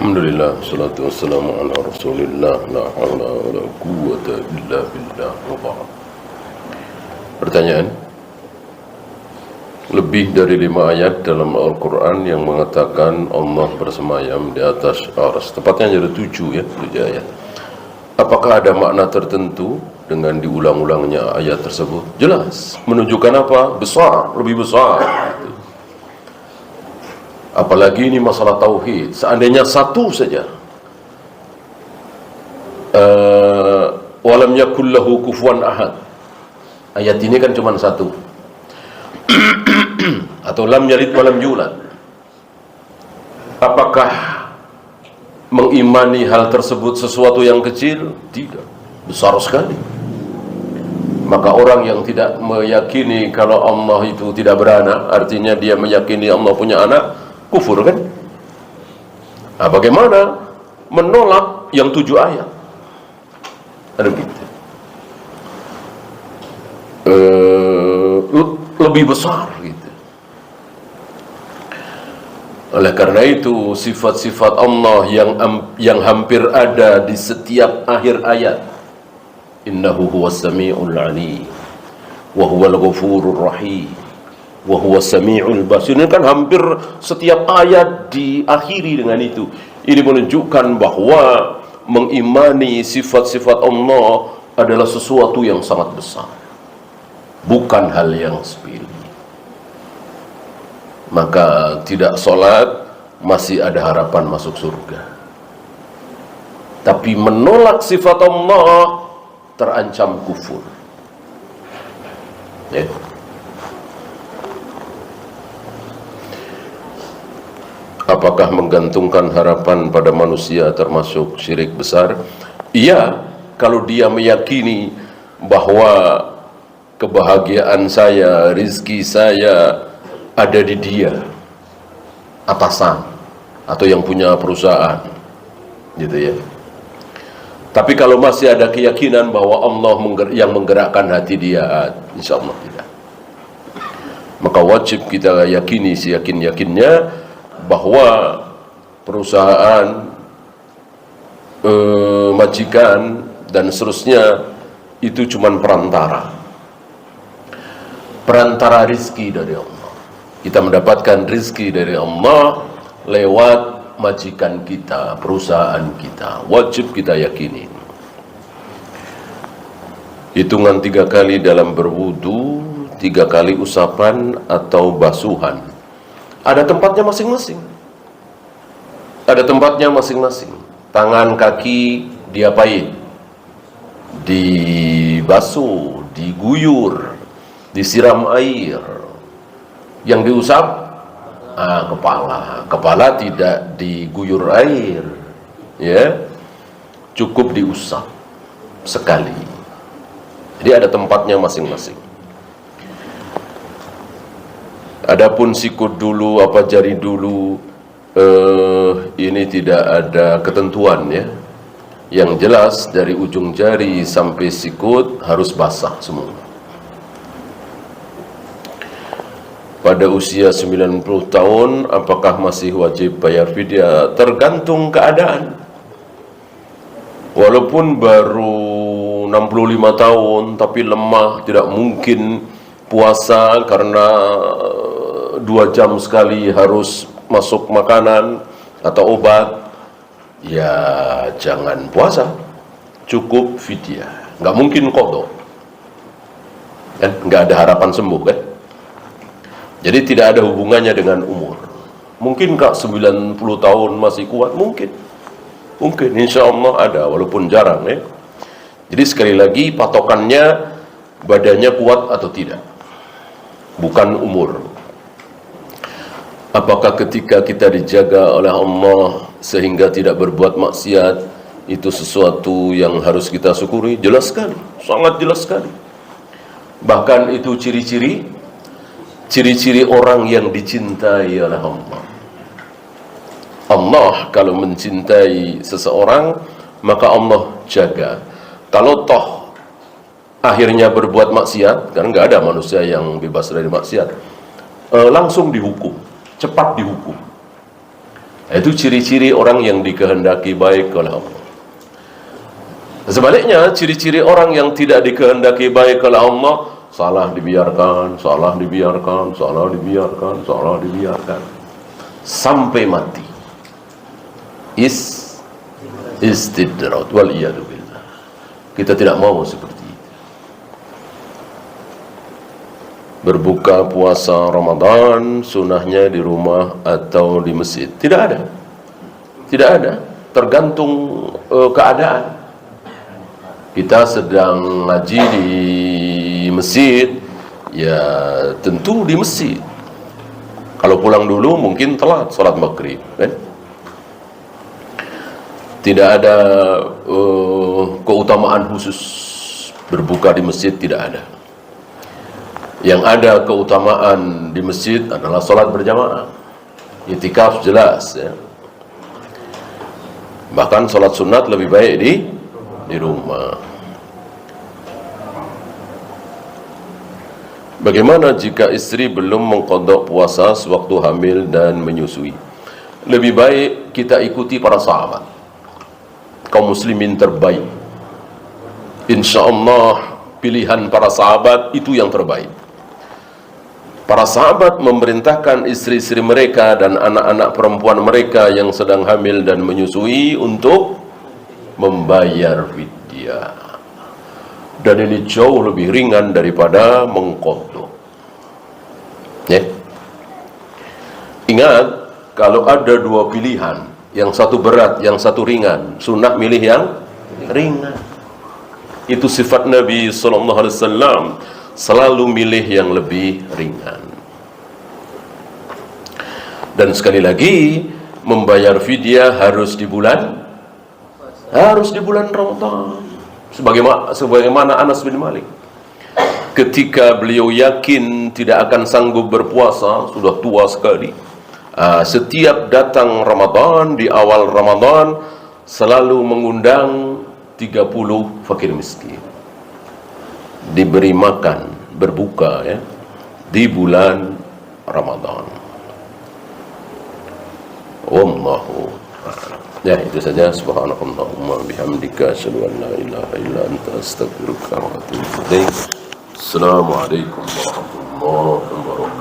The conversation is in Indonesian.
Alhamdulillah, salatu wassalamu ala rasulillah, la hawla wa la quwwata illa billah wa ba'd. Pertanyaan, lebih dari 5 ayat dalam Al-Quran yang mengatakan Allah bersemayam di atas arsy. Tepatnya ada 7 ayat. Apakah ada makna tertentu dengan diulang-ulangnya ayat tersebut? Jelas, menunjukkan apa? Besar, lebih besar. Apalagi ini masalah tauhid. Seandainya satu saja, walam yakul lahu kufuwan ahad. Ayat ini kan cuma satu. Atau lam yalid walam yulad. Apakah mengimani hal tersebut sesuatu yang kecil? Tidak, besar sekali. Maka orang yang tidak meyakini kalau Allah itu tidak beranak, artinya dia meyakini Allah punya anak, kufur kan? Nah, bagaimana menolak yang 7 ayat? Ada gitu. Lebih besar gitu. Oleh karena itu sifat-sifat Allah yang hampir ada di setiap akhir ayat, innahu huwas sami'ul 'alim wa huwal ghafurur rahim wa huwas sami'ul basir. Ini kan hampir setiap ayat diakhiri dengan itu. Ini menunjukkan bahwa mengimani sifat-sifat Allah adalah sesuatu yang sangat besar, bukan hal yang sepele. Maka tidak sholat masih ada harapan masuk surga, tapi menolak sifat Allah terancam kufur. Ya. Apakah menggantungkan harapan pada manusia termasuk syirik besar? Iya, kalau dia meyakini bahwa kebahagiaan saya, rizki saya ada di dia, atasan atau yang punya perusahaan, gitu ya. Tapi kalau masih ada keyakinan bahwa Allah yang menggerakkan hati dia, insya Allah tidak. Maka wajib kita yakini seyakin-yakinnya bahwa perusahaan, majikan dan seterusnya itu cuma perantara rizki dari Allah. Kita mendapatkan rizki dari Allah lewat majikan kita, perusahaan kita. Wajib kita yakini. Hitungan 3 kali dalam berwudu, 3 kali usapan atau basuhan, ada tempatnya masing-masing. Ada tempatnya masing-masing. Tangan, kaki diapain? Dibasuh, diguyur, disiram air. Yang diusap kepala. Kepala tidak diguyur air, ya, cukup diusap sekali. Jadi ada tempatnya masing-masing. Adapun sikut dulu, apa jari dulu, ini tidak ada ketentuan ya. Yang jelas dari ujung jari sampai sikut harus basah semua. Pada usia 90 tahun, apakah masih wajib bayar fidyah? Tergantung keadaan. Walaupun baru 65 tahun, tapi lemah, tidak mungkin puasa karena 2 jam sekali harus masuk makanan atau obat, ya jangan puasa, cukup fidyah. Nggak mungkin qadha, kan? Nggak ada harapan sembuh kan? Jadi tidak ada hubungannya dengan umur. Mungkin kak 90 tahun masih kuat? Mungkin insya Allah ada, walaupun jarang ya. Jadi sekali lagi patokannya badannya kuat atau tidak, bukan umur. Apakah ketika kita dijaga oleh Allah sehingga tidak berbuat maksiat itu sesuatu yang harus kita syukuri? Jelas sekali, sangat jelas sekali. Bahkan itu ciri-ciri orang yang dicintai oleh Allah. Allah kalau mencintai seseorang, maka Allah jaga. Kalau toh akhirnya berbuat maksiat, karena nggak ada manusia yang bebas dari maksiat, langsung dihukum, cepat dihukum. Itu ciri-ciri orang yang dikehendaki baik oleh Allah. Sebaliknya, ciri-ciri orang yang tidak dikehendaki baik oleh Allah, salah dibiarkan, salah dibiarkan, salah dibiarkan, salah dibiarkan sampai mati. Istidraj wal iyadu billah. Kita tidak mau seperti itu. Berbuka puasa Ramadan sunnahnya di rumah atau di masjid? Tidak ada. Tidak ada. Tergantung keadaan. Kita sedang ngaji di masjid, ya tentu di masjid. Kalau pulang dulu mungkin telat sholat maghrib, kan? Tidak ada keutamaan khusus berbuka di masjid, tidak ada. Yang ada keutamaan di masjid adalah sholat berjamaah. I'tikaf jelas, ya. Bahkan sholat sunat lebih baik di rumah. Bagaimana jika istri belum mengqadha puasa sewaktu hamil dan menyusui? Lebih baik kita ikuti para sahabat, kaum muslimin terbaik. Insya Allah pilihan para sahabat itu yang terbaik. Para sahabat memerintahkan istri-istri mereka dan anak-anak perempuan mereka yang sedang hamil dan menyusui untuk membayar fidyah. Dan ini jauh lebih ringan daripada mengqadha. Ya. Ingat, kalau ada dua pilihan, yang satu berat, yang satu ringan, sunnah milih yang ringan. Itu sifat Nabi SAW, selalu milih yang lebih ringan. Dan sekali lagi, membayar fidyah harus di bulan Ramadan. Sebagaimana Anas bin Malik, ketika beliau yakin tidak akan sanggup berpuasa, sudah tua sekali, setiap datang Ramadan, di awal Ramadan selalu mengundang 30 fakir miskin, diberi makan, berbuka, ya, di bulan Ramadan. Wallahu a'lam. Ya, itu saja. Subhanakallahumma bihamdika asyhadu an la ilaha illa anta astaghfiruka wa atubu ilaik. Assalamualaikum warahmatullahi wabarakatuh.